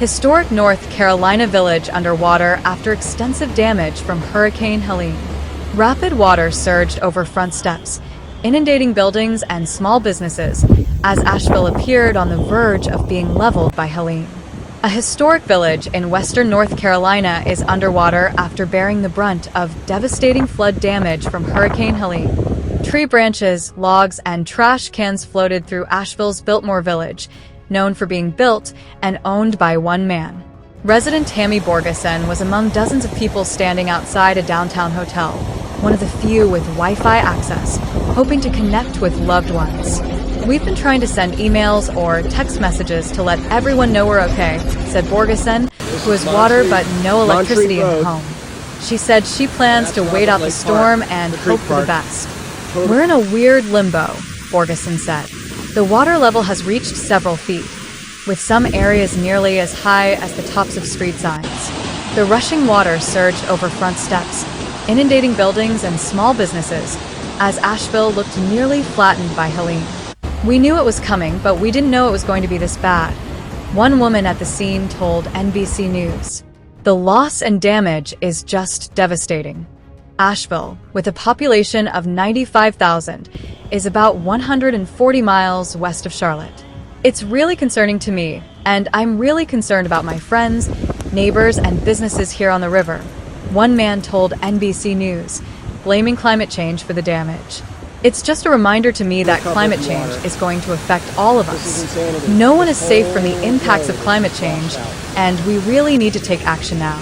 Historic North Carolina village underwater after extensive damage from Hurricane Helene. Rapid water surged over front steps, inundating buildings and small businesses as Asheville appeared on the verge of being leveled by Helene. A historic village in western North Carolina is underwater after bearing the brunt of devastating flood damage from Hurricane Helene. Tree branches, logs, and trash cans floated through Asheville's Biltmore Village, known for being built and owned by one man. Resident Tammy Borgeson was among dozens of people standing outside a downtown hotel, one of the few with Wi-Fi access, hoping to connect with loved ones. "We've been trying to send emails or text messages to let everyone know we're okay," said Borgeson, who has water but no electricity in her home. She said she plans to wait out the storm and hope for the best. "We're in a weird limbo," Borgeson said. The water level has reached several feet, with some areas nearly as high as the tops of street signs. The rushing water surged over front steps, inundating buildings and small businesses, as Asheville looked nearly flattened by Helene. "We knew it was coming, but we didn't know it was going to be this bad," one woman at the scene told NBC News. "The loss and damage is just devastating." Asheville, with a population of 95,000, is about 140 miles west of Charlotte. "It's really concerning to me, and I'm really concerned about my friends, neighbors, and businesses here on the river," one man told NBC News, blaming climate change for the damage. "It's just a reminder to me that climate change is going to affect all of us. No one is safe from the impacts of climate change, and we really need to take action now."